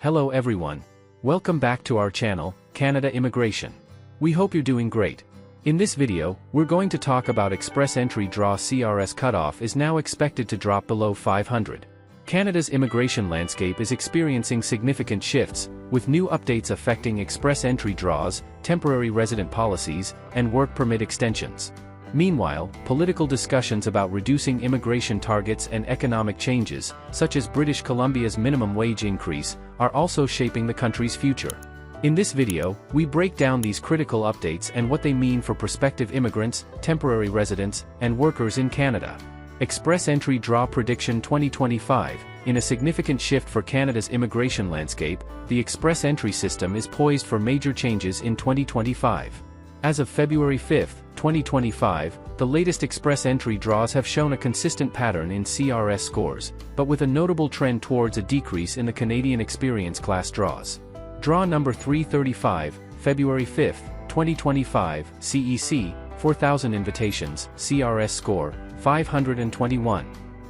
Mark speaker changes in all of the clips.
Speaker 1: Hello everyone. Welcome back to our channel, Canada Immigration. We hope you're doing great. In this video, we're going to talk about express entry draw CRS cutoff is now expected to drop below 500. Canada's immigration landscape is experiencing significant shifts, with new updates affecting express entry draws, temporary resident policies, and work permit extensions. Meanwhile, political discussions about reducing immigration targets and economic changes, such as British Columbia's minimum wage increase, are also shaping the country's future. In this video, we break down these critical updates and what they mean for prospective immigrants, temporary residents, and workers in Canada. Express Entry Draw Prediction 2025. In a significant shift for Canada's immigration landscape, the express entry system is poised for major changes in 2025. As of February 5, 2025, the latest express entry draws have shown a consistent pattern in CRS scores, but with a notable trend towards a decrease in the Canadian Experience Class draws. Draw number 335, February 5, 2025, CEC, 4,000 invitations, CRS score, 521.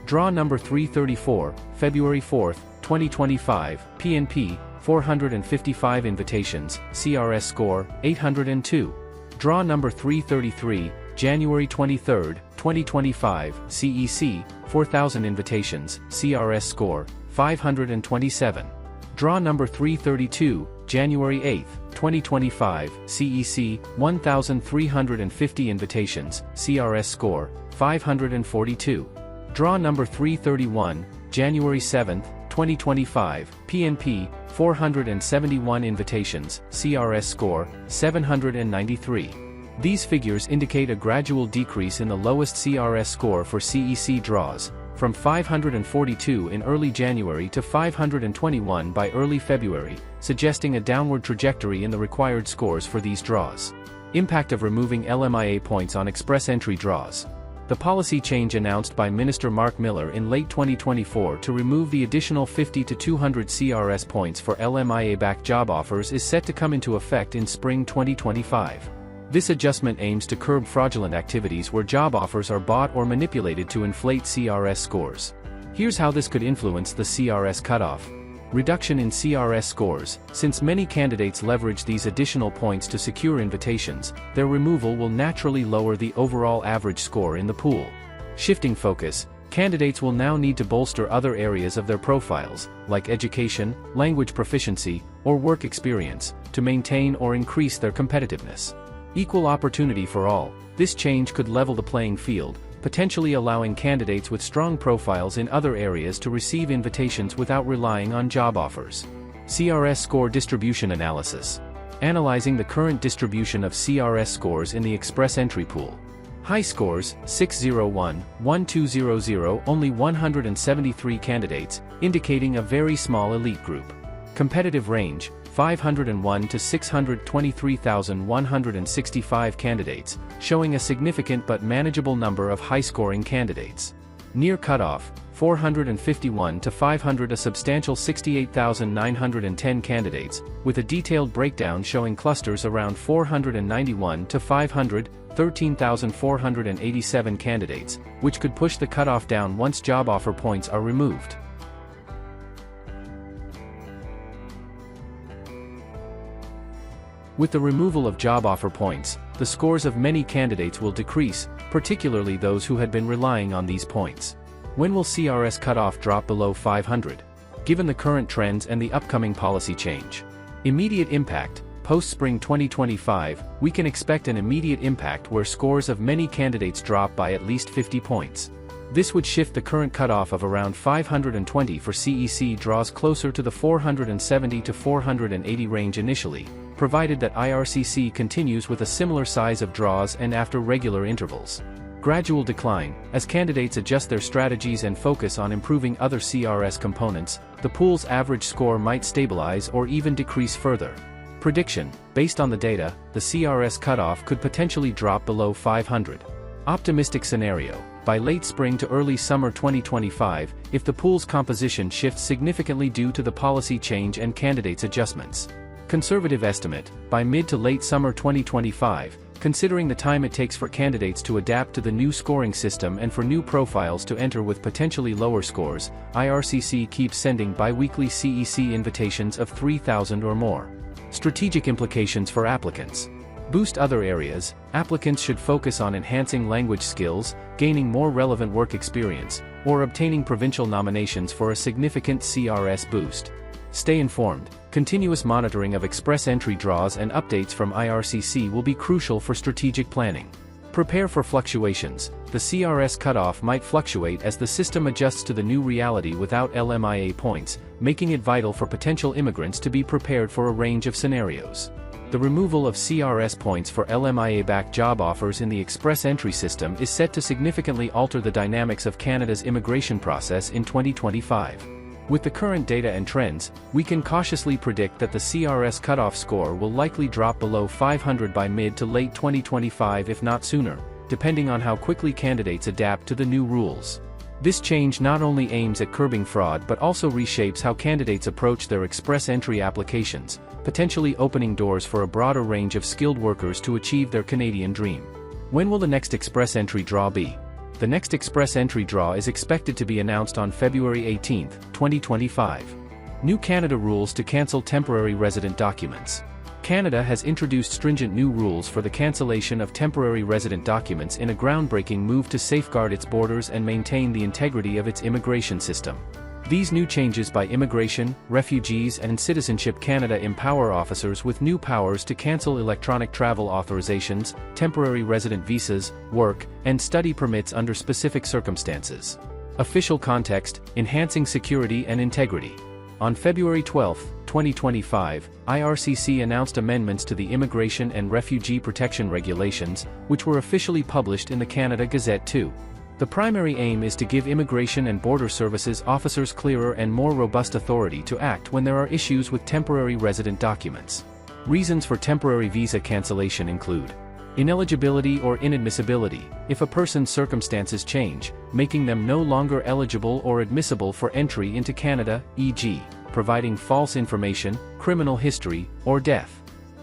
Speaker 1: Draw number 334, February 4, 2025, PNP, 455 invitations, CRS score, 802. Draw number 333, January 23, 2025, CEC, 4,000 invitations, CRS score, 527. Draw number 332, January 8, 2025, CEC, 1,350 invitations, CRS score, 542. Draw number 331, January 7, 2025, PNP, 471 invitations, CRS score, 793. These figures indicate a gradual decrease in the lowest CRS score for CEC draws, from 542 in early January to 521 by early February, suggesting a downward trajectory in the required scores for these draws. Impact of removing LMIA points on express entry draws. The policy change announced by Minister Mark Miller in late 2024 to remove the additional 50 to 200 CRS points for LMIA-backed job offers is set to come into effect in spring 2025. This adjustment aims to curb fraudulent activities where job offers are bought or manipulated to inflate CRS scores. Here's how this could influence the CRS cutoff. Reduction in CRS scores. Since many candidates leverage these additional points to secure invitations, their removal will naturally lower the overall average score in the pool. Shifting focus, candidates will now need to bolster other areas of their profiles, like education, language proficiency, or work experience, to maintain or increase their competitiveness. Equal opportunity for all. This change could level the playing field, potentially allowing candidates with strong profiles in other areas to receive invitations without relying on job offers. CRS score distribution analysis. Analyzing the current distribution of CRS scores in the express entry pool. High scores, 601, 1200, only 173 candidates, indicating a very small elite group. Competitive range, 501 to 623,165 candidates, showing a significant but manageable number of high-scoring candidates. Near cutoff, 451 to 500, a substantial 68,910 candidates, with a detailed breakdown showing clusters around 491 to 500, 13,487 candidates, which could push the cutoff down once job offer points are removed. With the removal of job offer points, the scores of many candidates will decrease, particularly those who had been relying on these points. When will CRS cutoff drop below 500? Given the current trends and the upcoming policy change. Immediate impact. Post-spring 2025, we can expect an immediate impact where scores of many candidates drop by at least 50 points. This would shift the current cutoff of around 520 for CEC draws closer to the 470 to 480 range initially, provided that IRCC continues with a similar size of draws and after regular intervals. Gradual decline. As candidates adjust their strategies and focus on improving other CRS components, the pool's average score might stabilize or even decrease further. Prediction. Based on the data, the CRS cutoff could potentially drop below 500. Optimistic scenario. By late spring to early summer 2025, if the pool's composition shifts significantly due to the policy change and candidates' adjustments. Conservative estimate, by mid to late summer 2025, Considering the time it takes for candidates to adapt to the new scoring system and for new profiles to enter with potentially lower scores, IRCC keeps sending bi-weekly CEC invitations of 3,000 or more. Strategic implications for applicants. Boost other areas. Applicants should focus on enhancing language skills, gaining more relevant work experience, or obtaining provincial nominations for a significant CRS boost. Stay informed. Continuous monitoring of express entry draws and updates from IRCC will be crucial for strategic planning. Prepare for fluctuations. The CRS cutoff might fluctuate as the system adjusts to the new reality without LMIA points, making it vital for potential immigrants to be prepared for a range of scenarios. The removal of CRS points for LMIA-backed job offers in the express entry system is set to significantly alter the dynamics of Canada's immigration process in 2025. With the current data and trends, we can cautiously predict that the CRS cutoff score will likely drop below 500 by mid to late 2025 if not sooner, depending on how quickly candidates adapt to the new rules. This change not only aims at curbing fraud but also reshapes how candidates approach their express entry applications, potentially opening doors for a broader range of skilled workers to achieve their Canadian dream. When will the next express entry draw be? The next express entry draw is expected to be announced on February 18, 2025. New Canada rules to cancel temporary resident documents. Canada has introduced stringent new rules for the cancellation of temporary resident documents in a groundbreaking move to safeguard its borders and maintain the integrity of its immigration system. These new changes by Immigration, Refugees and Citizenship Canada empower officers with new powers to cancel electronic travel authorizations, temporary resident visas, work, and study permits under specific circumstances. Official context: enhancing security and integrity. On February 12, 2025, IRCC announced amendments to the Immigration and Refugee Protection Regulations, which were officially published in the Canada Gazette 2. The primary aim is to give Immigration and Border Services officers clearer and more robust authority to act when there are issues with temporary resident documents. Reasons for temporary visa cancellation include ineligibility or inadmissibility, if a person's circumstances change, making them no longer eligible or admissible for entry into Canada, e.g., providing false information, criminal history, or death.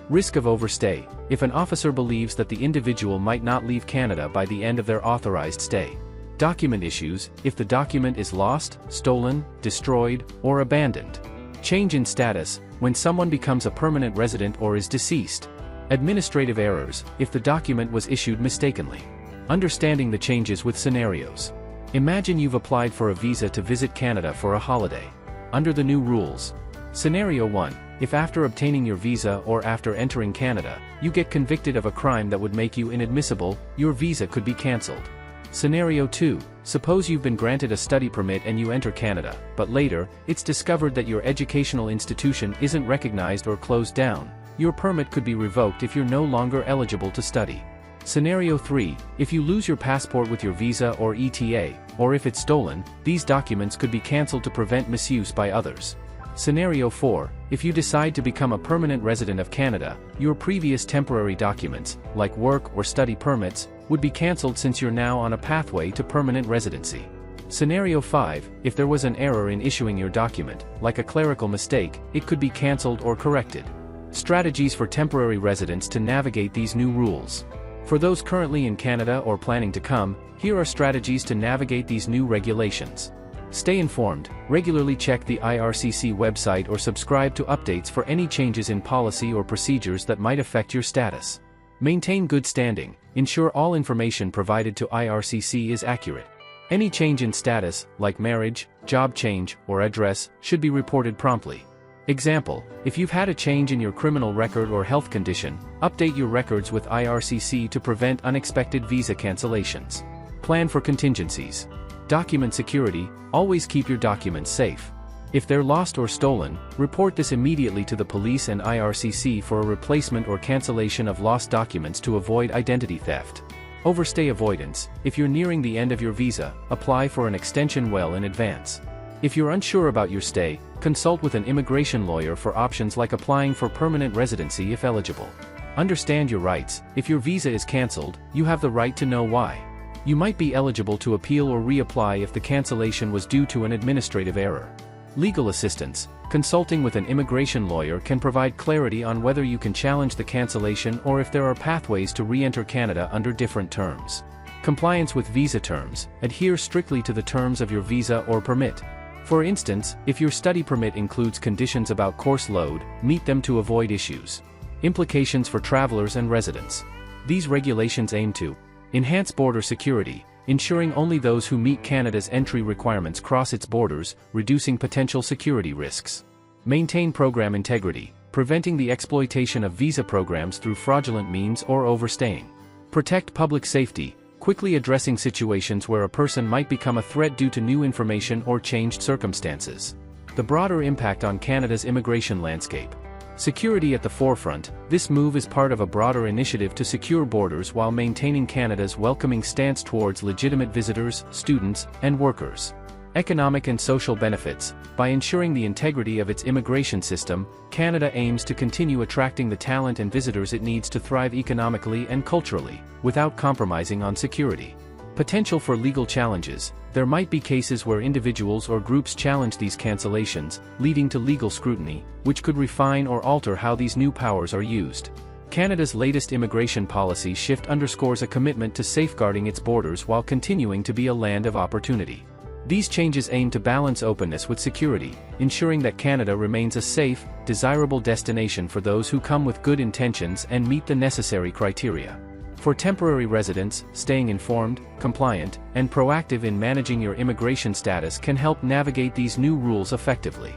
Speaker 1: Risk of overstay, if an officer believes that the individual might not leave Canada by the end of their authorized stay. Document issues, if the document is lost, stolen, destroyed, or abandoned. Change in status, when someone becomes a permanent resident or is deceased. Administrative errors, if the document was issued mistakenly. Understanding the changes with scenarios. Imagine you've applied for a visa to visit Canada for a holiday. Under the new rules. Scenario 1, if after obtaining your visa or after entering Canada, you get convicted of a crime that would make you inadmissible, your visa could be cancelled. Scenario 2, suppose you've been granted a study permit and you enter Canada, but later, it's discovered that your educational institution isn't recognized or closed down. Your permit could be revoked if you're no longer eligible to study. Scenario 3, if you lose your passport with your visa or ETA, or if it's stolen, these documents could be cancelled to prevent misuse by others. Scenario 4, if you decide to become a permanent resident of Canada, your previous temporary documents, like work or study permits, would be cancelled since you're now on a pathway to permanent residency. Scenario 5, if there was an error in issuing your document, like a clerical mistake, it could be cancelled or corrected. Strategies for temporary residents to navigate these new rules. For those currently in Canada or planning to come, here are strategies to navigate these new regulations. Stay informed, regularly check the IRCC website or subscribe to updates for any changes in policy or procedures that might affect your status. Maintain good standing, ensure all information provided to IRCC is accurate. Any change in status, like marriage, job change, or address, should be reported promptly. Example, if you've had a change in your criminal record or health condition, update your records with IRCC to prevent unexpected visa cancellations. Plan for contingencies. Document security, always keep your documents safe. If they're lost or stolen, report this immediately to the police and IRCC for a replacement or cancellation of lost documents to avoid identity theft. Overstay avoidance, if you're nearing the end of your visa, apply for an extension well in advance. If you're unsure about your stay, consult with an immigration lawyer for options like applying for permanent residency if eligible. Understand your rights, if your visa is cancelled, you have the right to know why. You might be eligible to appeal or reapply if the cancellation was due to an administrative error. Legal assistance. Consulting with an immigration lawyer can provide clarity on whether you can challenge the cancellation or if there are pathways to re-enter Canada under different terms. Compliance with visa terms. Adhere strictly to the terms of your visa or permit. For instance, if your study permit includes conditions about course load, meet them to avoid issues. Implications for travelers and residents. These regulations aim to enhance border security, ensuring only those who meet Canada's entry requirements cross its borders, reducing potential security risks. Maintain program integrity, preventing the exploitation of visa programs through fraudulent means or overstaying. Protect public safety, quickly addressing situations where a person might become a threat due to new information or changed circumstances. The broader impact on Canada's immigration landscape. Security at the forefront. This move is part of a broader initiative to secure borders while maintaining Canada's welcoming stance towards legitimate visitors, students, and workers. Economic and social benefits. By ensuring the integrity of its immigration system, Canada aims to continue attracting the talent and visitors it needs to thrive economically and culturally, without compromising on security. Potential for legal challenges. There might be cases where individuals or groups challenge these cancellations, leading to legal scrutiny, which could refine or alter how these new powers are used. Canada's latest immigration policy shift underscores a commitment to safeguarding its borders while continuing to be a land of opportunity. These changes aim to balance openness with security, ensuring that Canada remains a safe, desirable destination for those who come with good intentions and meet the necessary criteria. For temporary residents, staying informed, compliant, and proactive in managing your immigration status can help navigate these new rules effectively.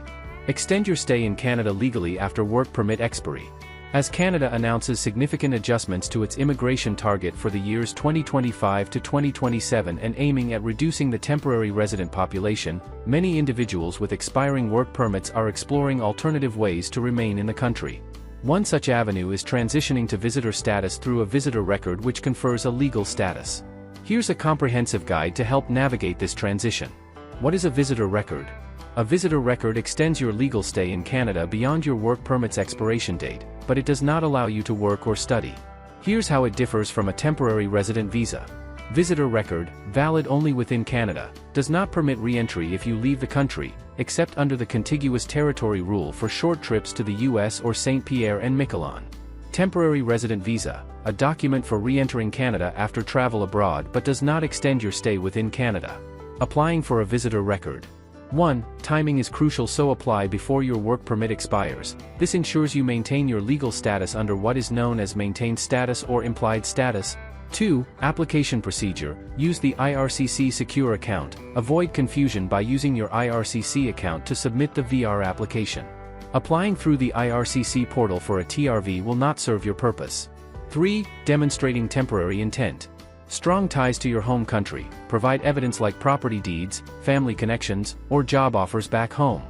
Speaker 1: Extend your stay in Canada legally after work permit expiry. As Canada announces significant adjustments to its immigration target for the years 2025 to 2027 and aiming at reducing the temporary resident population, many individuals with expiring work permits are exploring alternative ways to remain in the country. One such avenue is transitioning to visitor status through a visitor record which confers a legal status. Here's a comprehensive guide to help navigate this transition. What is a visitor record? A visitor record extends your legal stay in Canada beyond your work permit's expiration date, but it does not allow you to work or study. Here's how it differs from a temporary resident visa. Visitor record, valid only within Canada, does not permit re-entry if you leave the country, except under the contiguous territory rule for short trips to the US or St. Pierre and Miquelon. Temporary resident visa, a document for re-entering Canada after travel abroad but does not extend your stay within Canada. Applying for a visitor record. 1. Timing is crucial, so apply before your work permit expires. This ensures you maintain your legal status under what is known as maintained status or implied status. 2. Application procedure. Use the IRCC secure account. Avoid confusion by using your IRCC account to submit the VR application. Applying through the IRCC portal for a TRV will not serve your purpose. 3. Demonstrating temporary intent. Strong ties to your home country. Provide evidence like property deeds, family connections, or job offers back home.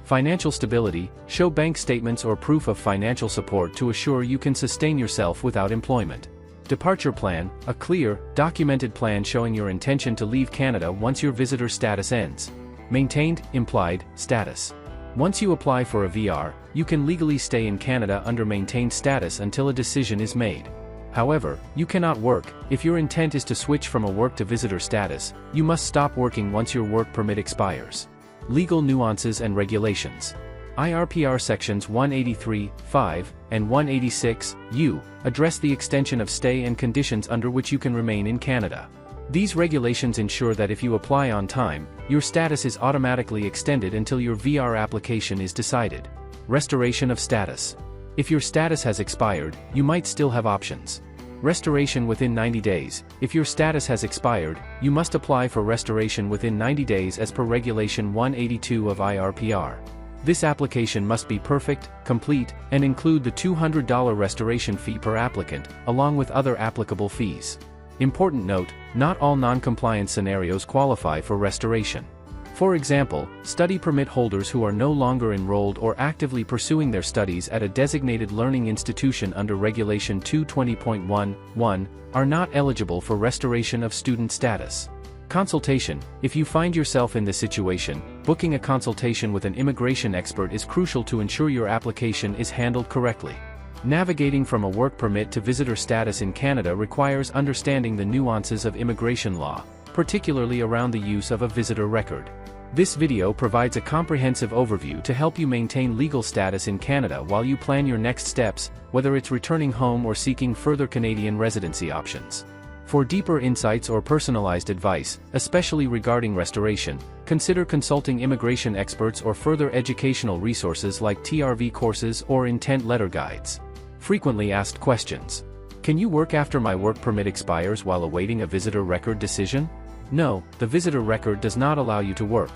Speaker 1: Financial stability. Show bank statements or proof of financial support to assure you can sustain yourself without employment. Departure plan. A clear, documented plan showing your intention to leave Canada once your visitor status ends. Maintained, implied, status. Once you apply for a VR, you can legally stay in Canada under maintained status until a decision is made. However, you cannot work. If your intent is to switch from a work to visitor status, you must stop working once your work permit expires. Legal nuances and regulations. IRPR sections 183(5) and 186(u) address the extension of stay and conditions under which you can remain in Canada. These regulations ensure that if you apply on time, your status is automatically extended until your VR application is decided. Restoration of status. If your status has expired, you might still have options. Restoration within 90 days. If your status has expired, you must apply for restoration within 90 days as per Regulation 182 of IRPR. This application must be perfect, complete, and include the $200 restoration fee per applicant, along with other applicable fees. Important note, not all non-compliance scenarios qualify for restoration. For example, study permit holders who are no longer enrolled or actively pursuing their studies at a designated learning institution under Regulation 220.1(1) are not eligible for restoration of student status. Consultation. If you find yourself in this situation, booking a consultation with an immigration expert is crucial to ensure your application is handled correctly. Navigating from a work permit to visitor status in Canada requires understanding the nuances of immigration law, particularly around the use of a visitor record. This video provides a comprehensive overview to help you maintain legal status in Canada while you plan your next steps, whether it's returning home or seeking further Canadian residency options. For deeper insights or personalized advice, especially regarding restoration, consider consulting immigration experts or further educational resources like TRV courses or intent letter guides. Frequently asked questions. Can you work after my work permit expires while awaiting a visitor record decision? No, the visitor record does not allow you to work.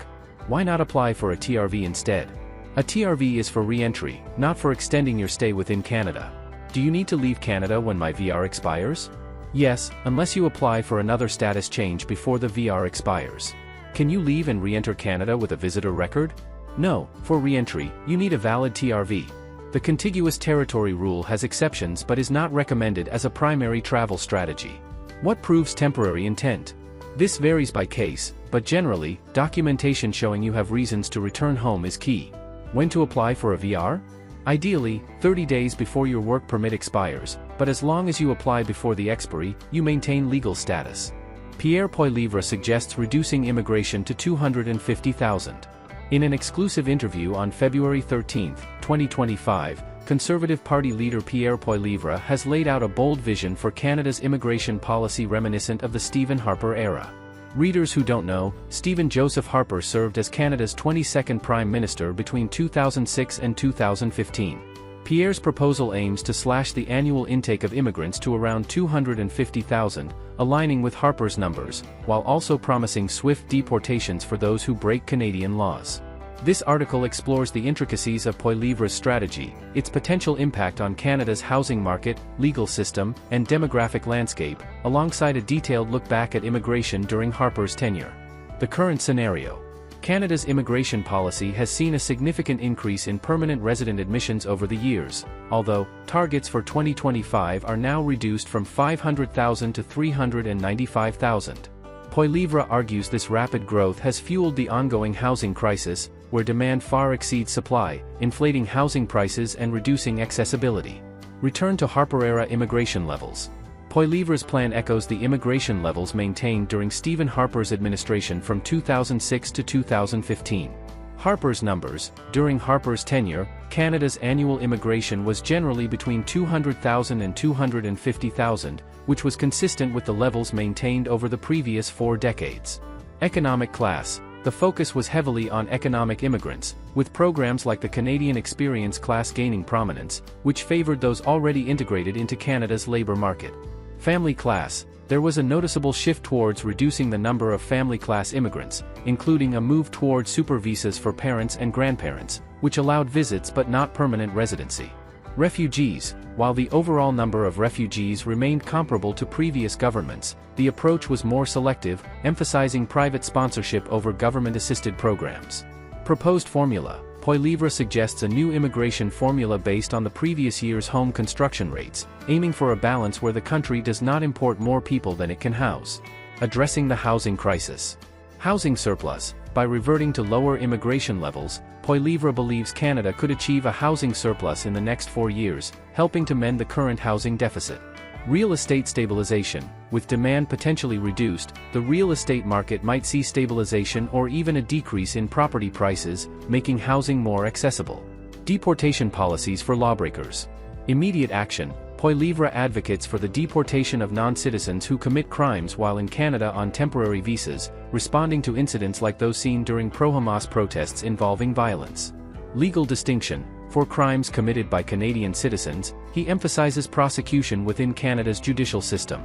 Speaker 1: Why not apply for a TRV instead? A TRV is for re-entry, not for extending your stay within Canada. Do you need to leave Canada when my VR expires? Yes, unless you apply for another status change before the VR expires. Can you leave and re-enter Canada with a visitor record? No, for re-entry, you need a valid TRV. The contiguous territory rule has exceptions but is not recommended as a primary travel strategy. What proves temporary intent? This varies by case, but generally, documentation showing you have reasons to return home is key. When to apply for a VR? Ideally, 30 days before your work permit expires, but as long as you apply before the expiry, you maintain legal status. Pierre Poilievre suggests reducing immigration to 250,000. In an exclusive interview on February 13, 2025, Conservative Party leader Pierre Poilievre has laid out a bold vision for Canada's immigration policy reminiscent of the Stephen Harper era. Readers who don't know, Stephen Joseph Harper served as Canada's 22nd Prime Minister between 2006 and 2015. Pierre's proposal aims to slash the annual intake of immigrants to around 250,000, aligning with Harper's numbers, while also promising swift deportations for those who break Canadian laws. This article explores the intricacies of Poilievre's strategy, its potential impact on Canada's housing market, legal system, and demographic landscape, alongside a detailed look back at immigration during Harper's tenure. The current scenario. Canada's immigration policy has seen a significant increase in permanent resident admissions over the years, although targets for 2025 are now reduced from 500,000 to 395,000. Poilievre argues this rapid growth has fueled the ongoing housing crisis, where demand far exceeds supply, inflating housing prices and reducing accessibility. Return to Harper-era immigration levels. Poilievre's plan echoes the immigration levels maintained during Stephen Harper's administration from 2006 to 2015. Harper's numbers. During Harper's tenure, Canada's annual immigration was generally between 200,000 and 250,000, which was consistent with the levels maintained over the previous 4 decades. Economic class. The focus was heavily on economic immigrants, with programs like the Canadian Experience class gaining prominence, which favored those already integrated into Canada's labour market. Family class. There was a noticeable shift towards reducing the number of family class immigrants, including a move toward super visas for parents and grandparents, which allowed visits but not permanent residency. Refugees. While the overall number of refugees remained comparable to previous governments, the approach was more selective, emphasizing private sponsorship over government-assisted programs. Proposed formula. Poilievre suggests a new immigration formula based on the previous year's home construction rates, aiming for a balance where the country does not import more people than it can house. Addressing the housing crisis. Housing surplus. By reverting to lower immigration levels, Poilievre believes Canada could achieve a housing surplus in the next 4 years, helping to mend the current housing deficit. Real estate stabilization. With demand potentially reduced, the real estate market might see stabilization or even a decrease in property prices, making housing more accessible. Deportation policies for lawbreakers. Immediate action. Poilievre advocates for the deportation of non-citizens who commit crimes while in Canada on temporary visas, responding to incidents like those seen during pro-Hamas protests involving violence. Legal distinction. For crimes committed by Canadian citizens, he emphasizes prosecution within Canada's judicial system.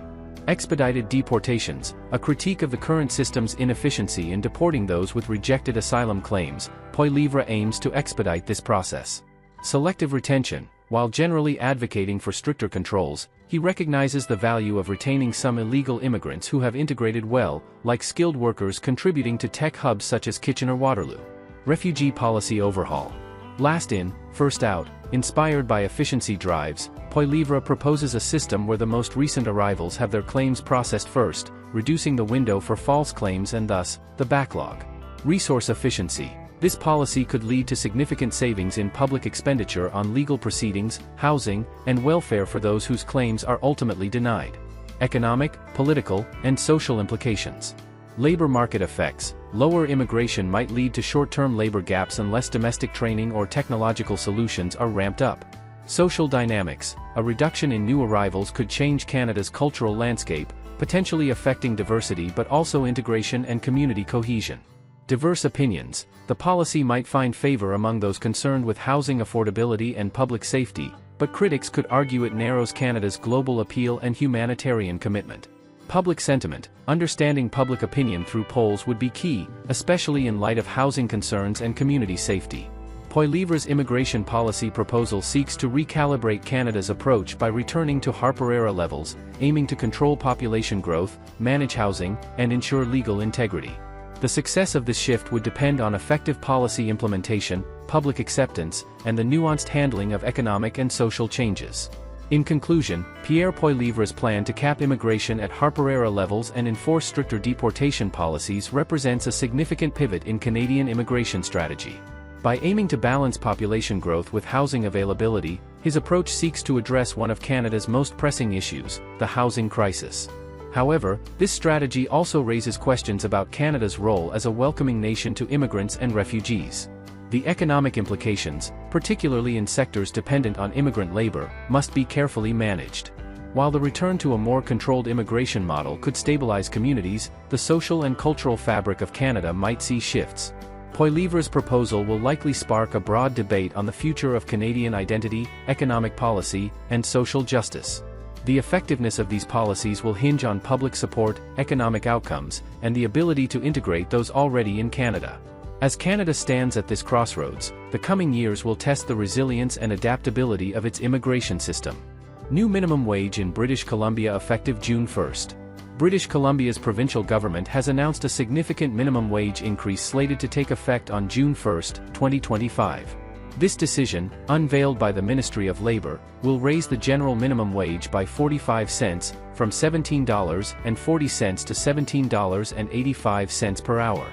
Speaker 1: Expedited deportations. A critique of the current system's inefficiency in deporting those with rejected asylum claims, Poilievre aims to expedite this process. Selective retention. While generally advocating for stricter controls, he recognizes the value of retaining some illegal immigrants who have integrated well, like skilled workers contributing to tech hubs such as Kitchener-Waterloo. Refugee policy overhaul. Last in, first out. Inspired by efficiency drives, Poilievre proposes a system where the most recent arrivals have their claims processed first, reducing the window for false claims and thus, the backlog. Resource efficiency. This policy could lead to significant savings in public expenditure on legal proceedings, housing, and welfare for those whose claims are ultimately denied. Economic, political, and social implications. Labor market effects. Lower immigration might lead to short-term labor gaps unless domestic training or technological solutions are ramped up. Social dynamics. A reduction in new arrivals could change Canada's cultural landscape, potentially affecting diversity but also integration and community cohesion. Diverse opinions. The policy might find favor among those concerned with housing affordability and public safety, but critics could argue it narrows Canada's global appeal and humanitarian commitment. Public sentiment. Understanding public opinion through polls would be key, especially in light of housing concerns and community safety. Poilievre's immigration policy proposal seeks to recalibrate Canada's approach by returning to Harper-era levels, aiming to control population growth, manage housing, and ensure legal integrity. The success of this shift would depend on effective policy implementation, public acceptance, and the nuanced handling of economic and social changes. In conclusion, Pierre Poilievre's plan to cap immigration at Harper-era levels and enforce stricter deportation policies represents a significant pivot in Canadian immigration strategy. By aiming to balance population growth with housing availability, his approach seeks to address one of Canada's most pressing issues, the housing crisis. However, this strategy also raises questions about Canada's role as a welcoming nation to immigrants and refugees. The economic implications, particularly in sectors dependent on immigrant labor, must be carefully managed. While the return to a more controlled immigration model could stabilize communities, the social and cultural fabric of Canada might see shifts. Poilievre's proposal will likely spark a broad debate on the future of Canadian identity, economic policy, and social justice. The effectiveness of these policies will hinge on public support, economic outcomes, and the ability to integrate those already in Canada. As Canada stands at this crossroads, the coming years will test the resilience and adaptability of its immigration system. New minimum wage in British Columbia effective June 1st. British Columbia's provincial government has announced a significant minimum wage increase slated to take effect on June 1, 2025. This decision, unveiled by the Ministry of Labour, will raise the general minimum wage by 45 cents, from $17.40 to $17.85 per hour.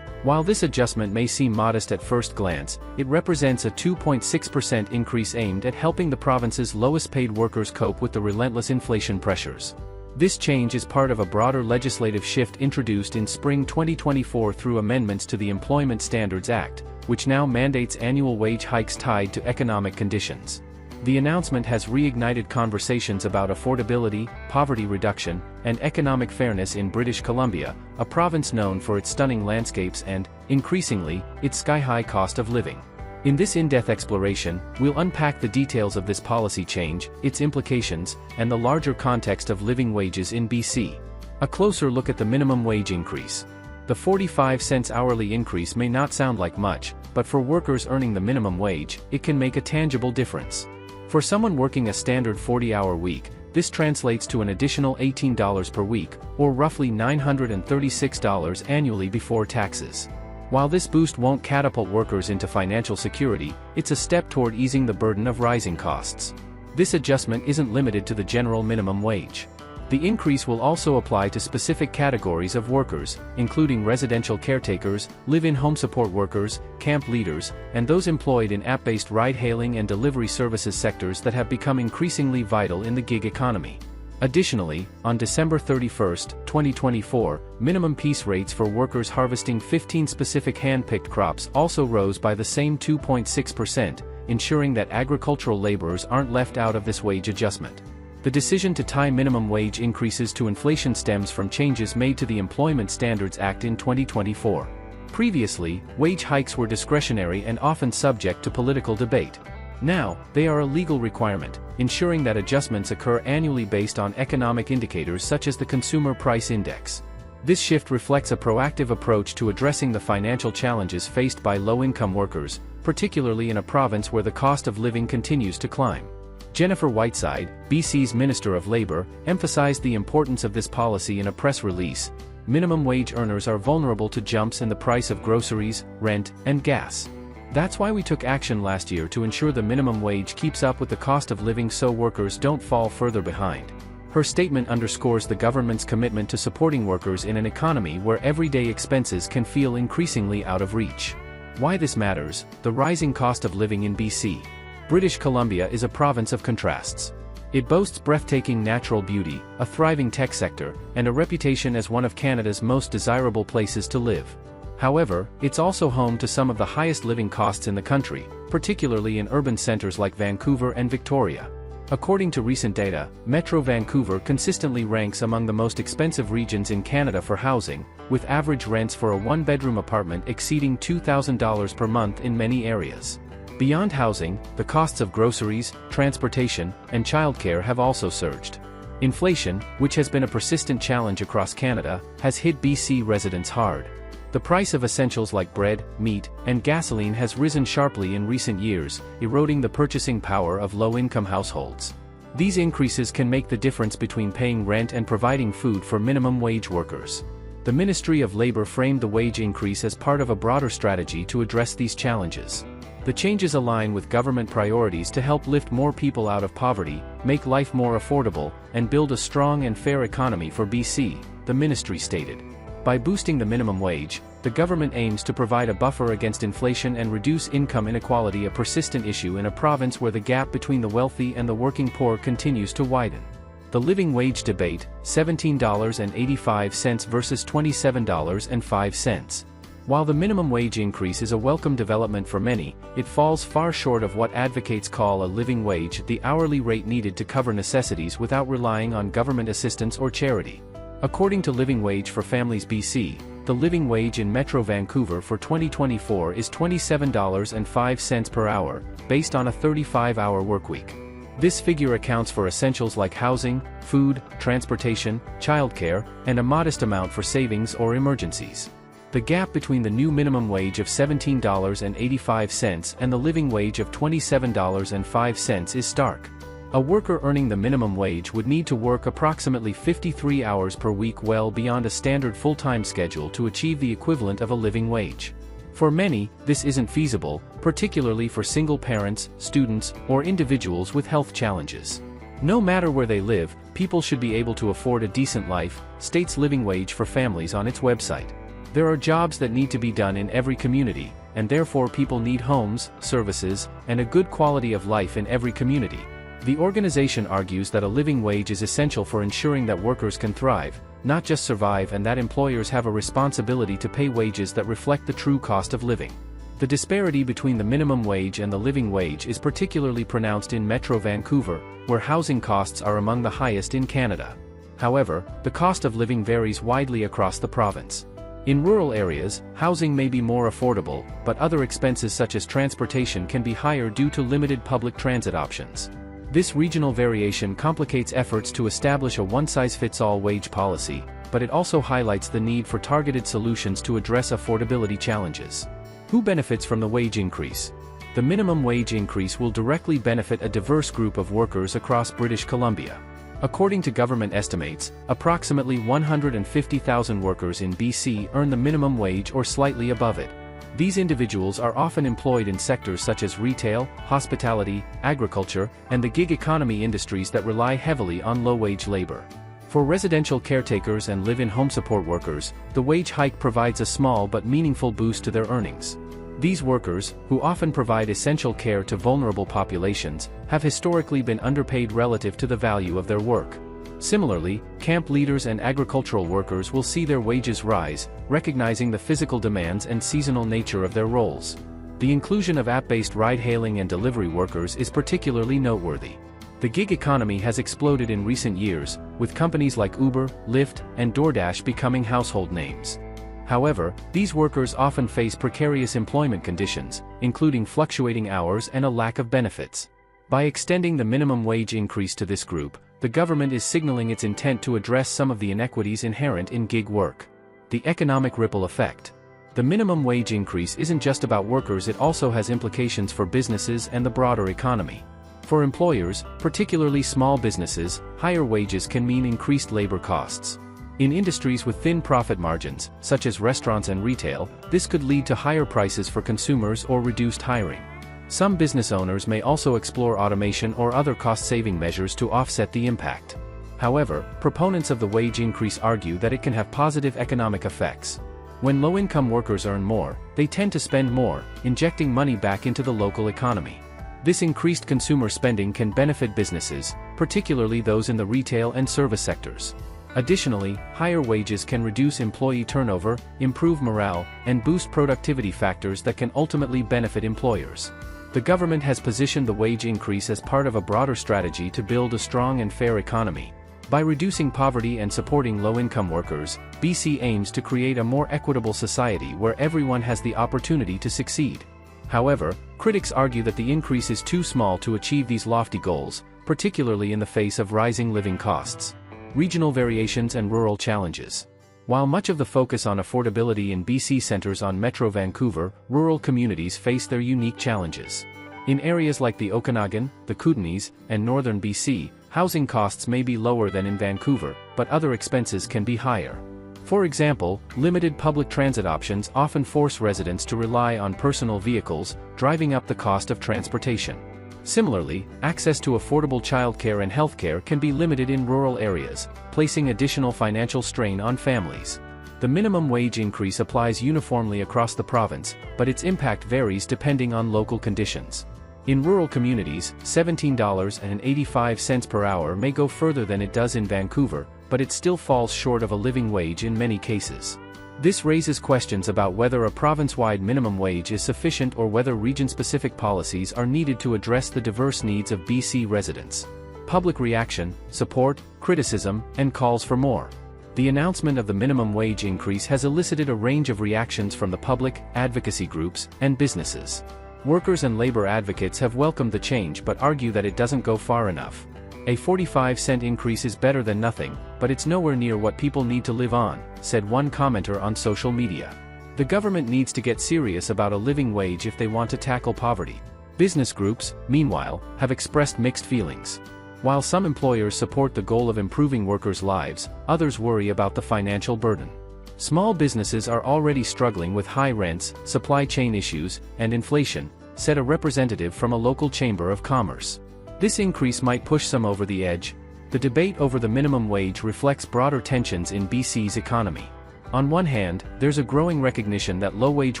Speaker 1: While this adjustment may seem modest at first glance, it represents a 2.6% increase aimed at helping the province's lowest-paid workers cope with the relentless inflation pressures. This change is part of a broader legislative shift introduced in spring 2024 through amendments to the Employment Standards Act, which now mandates annual wage hikes tied to economic conditions. The announcement has reignited conversations about affordability, poverty reduction, and economic fairness in British Columbia, a province known for its stunning landscapes and, increasingly, its sky-high cost of living. In this in-depth exploration, we'll unpack the details of this policy change, its implications, and the larger context of living wages in BC. A closer look at the minimum wage increase. The 45 cents hourly increase may not sound like much, but for workers earning the minimum wage, it can make a tangible difference. For someone working a standard 40-hour week, this translates to an additional $18 per week, or roughly $936 annually before taxes. While this boost won't catapult workers into financial security, it's a step toward easing the burden of rising costs. This adjustment isn't limited to the general minimum wage. The increase will also apply to specific categories of workers, including residential caretakers, live-in home support workers, camp leaders, and those employed in app-based ride-hailing and delivery services sectors that have become increasingly vital in the gig economy. Additionally, on December 31, 2024, minimum piece rates for workers harvesting 15 specific hand-picked crops also rose by the same 2.6%, ensuring that agricultural laborers aren't left out of this wage adjustment. The decision to tie minimum wage increases to inflation stems from changes made to the Employment Standards Act in 2024. Previously, wage hikes were discretionary and often subject to political debate. Now, they are a legal requirement, ensuring that adjustments occur annually based on economic indicators such as the Consumer Price Index. This shift reflects a proactive approach to addressing the financial challenges faced by low-income workers, particularly in a province where the cost of living continues to climb. Jennifer Whiteside, BC's Minister of Labour, emphasized the importance of this policy in a press release. Minimum wage earners are vulnerable to jumps in the price of groceries, rent, and gas. That's why we took action last year to ensure the minimum wage keeps up with the cost of living so workers don't fall further behind. Her statement underscores the government's commitment to supporting workers in an economy where everyday expenses can feel increasingly out of reach. Why this matters: the rising cost of living in BC. British Columbia is a province of contrasts. It boasts breathtaking natural beauty, a thriving tech sector, and a reputation as one of Canada's most desirable places to live. However, it's also home to some of the highest living costs in the country, particularly in urban centers like Vancouver and Victoria. According to recent data, Metro Vancouver consistently ranks among the most expensive regions in Canada for housing, with average rents for a one-bedroom apartment exceeding $2,000 per month in many areas. Beyond housing, the costs of groceries, transportation, and childcare have also surged. Inflation, which has been a persistent challenge across Canada, has hit BC residents hard. The price of essentials like bread, meat, and gasoline has risen sharply in recent years, eroding the purchasing power of low-income households. These increases can make the difference between paying rent and providing food for minimum wage workers. The Ministry of Labour framed the wage increase as part of a broader strategy to address these challenges. The changes align with government priorities to help lift more people out of poverty, make life more affordable, and build a strong and fair economy for BC, the ministry stated. By boosting the minimum wage, the government aims to provide a buffer against inflation and reduce income inequality, a persistent issue in a province where the gap between the wealthy and the working poor continues to widen. The living wage debate, $17.85 versus $27.05. While the minimum wage increase is a welcome development for many, it falls far short of what advocates call a living wage, the hourly rate needed to cover necessities without relying on government assistance or charity. According to Living Wage for Families BC, the living wage in Metro Vancouver for 2024 is $27.05 per hour, based on a 35-hour workweek. This figure accounts for essentials like housing, food, transportation, childcare, and a modest amount for savings or emergencies. The gap between the new minimum wage of $17.85 and the living wage of $27.05 is stark. A worker earning the minimum wage would need to work approximately 53 hours per week, well beyond a standard full-time schedule, to achieve the equivalent of a living wage. For many, this isn't feasible, particularly for single parents, students, or individuals with health challenges. No matter where they live, people should be able to afford a decent life, states Living Wage for Families on its website. There are jobs that need to be done in every community, and therefore people need homes, services, and a good quality of life in every community. The organization argues that a living wage is essential for ensuring that workers can thrive, not just survive, and that employers have a responsibility to pay wages that reflect the true cost of living. The disparity between the minimum wage and the living wage is particularly pronounced in Metro Vancouver, where housing costs are among the highest in Canada. However, the cost of living varies widely across the province. In rural areas, housing may be more affordable, but other expenses such as transportation can be higher due to limited public transit options. This regional variation complicates efforts to establish a one-size-fits-all wage policy, but it also highlights the need for targeted solutions to address affordability challenges. Who benefits from the wage increase? The minimum wage increase will directly benefit a diverse group of workers across British Columbia. According to government estimates, approximately 150,000 workers in BC earn the minimum wage or slightly above it. These individuals are often employed in sectors such as retail, hospitality, agriculture, and the gig economy industries that rely heavily on low-wage labor. For residential caretakers and live-in home support workers, the wage hike provides a small but meaningful boost to their earnings. These workers, who often provide essential care to vulnerable populations, have historically been underpaid relative to the value of their work. Similarly, camp leaders and agricultural workers will see their wages rise, recognizing the physical demands and seasonal nature of their roles. The inclusion of app-based ride-hailing and delivery workers is particularly noteworthy. The gig economy has exploded in recent years, with companies like Uber, Lyft, and DoorDash becoming household names. However, these workers often face precarious employment conditions, including fluctuating hours and a lack of benefits. By extending the minimum wage increase to this group, the government is signaling its intent to address some of the inequities inherent in gig work. The economic ripple effect. The minimum wage increase isn't just about workers, it also has implications for businesses and the broader economy. For employers, particularly small businesses, higher wages can mean increased labor costs. In industries with thin profit margins, such as restaurants and retail, this could lead to higher prices for consumers or reduced hiring. Some business owners may also explore automation or other cost-saving measures to offset the impact. However, proponents of the wage increase argue that it can have positive economic effects. When low-income workers earn more, they tend to spend more, injecting money back into the local economy. This increased consumer spending can benefit businesses, particularly those in the retail and service sectors. Additionally, higher wages can reduce employee turnover, improve morale, and boost productivity, factors that can ultimately benefit employers. The government has positioned the wage increase as part of a broader strategy to build a strong and fair economy. By reducing poverty and supporting low-income workers, BC aims to create a more equitable society where everyone has the opportunity to succeed. However, critics argue that the increase is too small to achieve these lofty goals, particularly in the face of rising living costs, regional variations and rural challenges. While much of the focus on affordability in BC centers on Metro Vancouver, rural communities face their unique challenges. In areas like the Okanagan, the Kootenays, and northern BC, housing costs may be lower than in Vancouver, but other expenses can be higher. For example, limited public transit options often force residents to rely on personal vehicles, driving up the cost of transportation. Similarly, access to affordable childcare and healthcare can be limited in rural areas, placing additional financial strain on families. The minimum wage increase applies uniformly across the province, but its impact varies depending on local conditions. In rural communities, $17.85 per hour may go further than it does in Vancouver, but it still falls short of a living wage in many cases. This raises questions about whether a province-wide minimum wage is sufficient or whether region-specific policies are needed to address the diverse needs of BC residents. Public reaction, support, criticism, and calls for more. The announcement of the minimum wage increase has elicited a range of reactions from the public, advocacy groups, and businesses. Workers and labor advocates have welcomed the change but argue that it doesn't go far enough. A 45-cent increase is better than nothing, but it's nowhere near what people need to live on, said one commenter on social media. The government needs to get serious about a living wage if they want to tackle poverty. Business groups, meanwhile, have expressed mixed feelings. While some employers support the goal of improving workers' lives, others worry about the financial burden. Small businesses are already struggling with high rents, supply chain issues, and inflation, said a representative from a local chamber of commerce. This increase might push some over the edge. The debate over the minimum wage reflects broader tensions in BC's economy. On one hand, there's a growing recognition that low-wage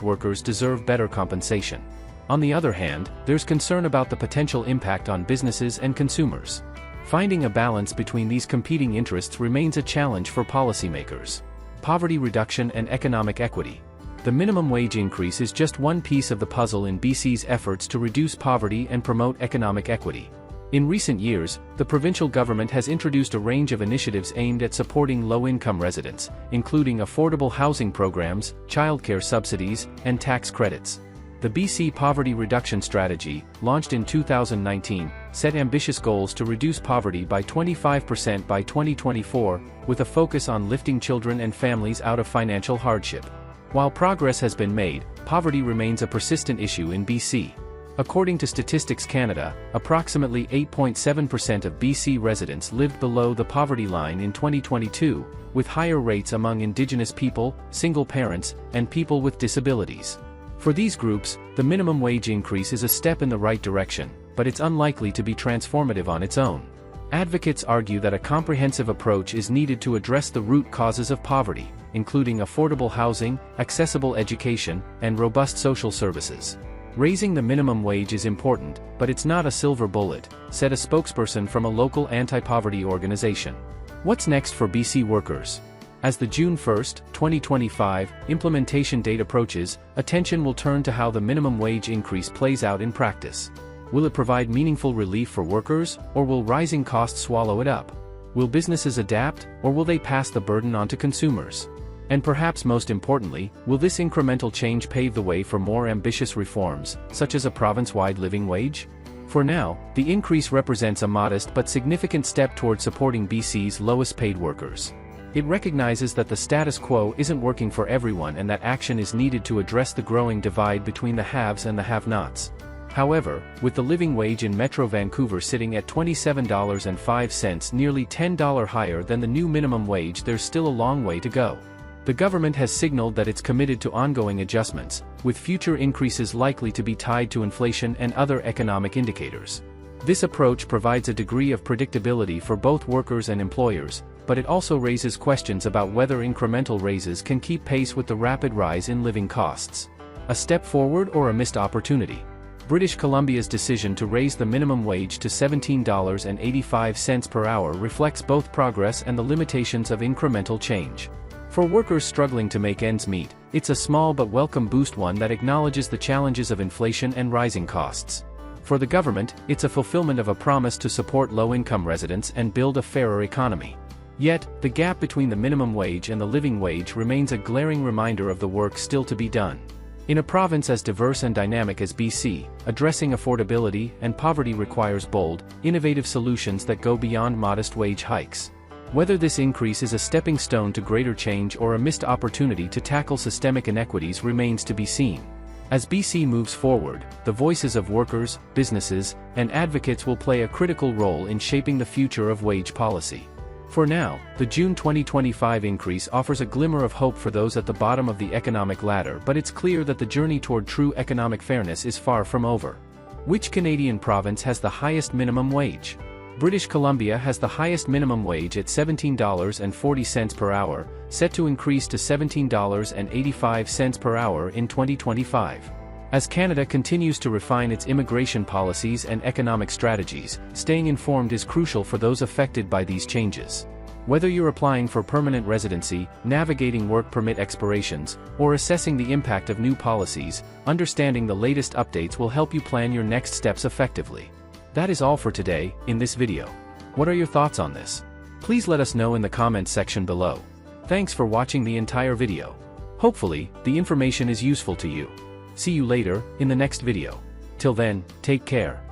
Speaker 1: workers deserve better compensation. On the other hand, there's concern about the potential impact on businesses and consumers. Finding a balance between these competing interests remains a challenge for policymakers. Poverty reduction and economic equity. The minimum wage increase is just one piece of the puzzle in BC's efforts to reduce poverty and promote economic equity. In recent years, the provincial government has introduced a range of initiatives aimed at supporting low-income residents, including affordable housing programs, childcare subsidies, and tax credits. The BC Poverty Reduction Strategy, launched in 2019, set ambitious goals to reduce poverty by 25% by 2024, with a focus on lifting children and families out of financial hardship. While progress has been made, poverty remains a persistent issue in BC. According to Statistics Canada, approximately 8.7% of BC residents lived below the poverty line in 2022, with higher rates among Indigenous people, single parents, and people with disabilities. For these groups, the minimum wage increase is a step in the right direction, but it's unlikely to be transformative on its own. Advocates argue that a comprehensive approach is needed to address the root causes of poverty, including affordable housing, accessible education, and robust social services. Raising the minimum wage is important, but it's not a silver bullet, said a spokesperson from a local anti-poverty organization. What's next for BC workers? As the June 1, 2025, implementation date approaches, attention will turn to how the minimum wage increase plays out in practice. Will it provide meaningful relief for workers, or will rising costs swallow it up? Will businesses adapt, or will they pass the burden on to consumers? And perhaps most importantly, will this incremental change pave the way for more ambitious reforms, such as a province-wide living wage? For now, the increase represents a modest but significant step toward supporting BC's lowest-paid workers. It recognizes that the status quo isn't working for everyone and that action is needed to address the growing divide between the haves and the have-nots. However, with the living wage in Metro Vancouver sitting at $27.05, nearly $10 higher than the new minimum wage, there's still a long way to go. The government has signaled that it's committed to ongoing adjustments, with future increases likely to be tied to inflation and other economic indicators. This approach provides a degree of predictability for both workers and employers, but it also raises questions about whether incremental raises can keep pace with the rapid rise in living costs. A step forward or a missed opportunity? British Columbia's decision to raise the minimum wage to $17.85 per hour reflects both progress and the limitations of incremental change. For workers struggling to make ends meet, it's a small but welcome boost, one that acknowledges the challenges of inflation and rising costs. For the government, it's a fulfillment of a promise to support low-income residents and build a fairer economy. Yet, the gap between the minimum wage and the living wage remains a glaring reminder of the work still to be done. In a province as diverse and dynamic as BC, addressing affordability and poverty requires bold, innovative solutions that go beyond modest wage hikes. Whether this increase is a stepping stone to greater change or a missed opportunity to tackle systemic inequities remains to be seen. As BC moves forward, the voices of workers, businesses, and advocates will play a critical role in shaping the future of wage policy. For now, the June 2025 increase offers a glimmer of hope for those at the bottom of the economic ladder, but it's clear that the journey toward true economic fairness is far from over. Which Canadian province has the highest minimum wage? British Columbia has the highest minimum wage at $17.40 per hour, set to increase to $17.85 per hour in 2025. As Canada continues to refine its immigration policies and economic strategies, staying informed is crucial for those affected by these changes. Whether you're applying for permanent residency, navigating work permit expirations, or assessing the impact of new policies, understanding the latest updates will help you plan your next steps effectively. That is all for today, in this video. What are your thoughts on this? Please let us know in the comments section below. Thanks for watching the entire video. Hopefully, the information is useful to you. See you later, in the next video. Till then, take care.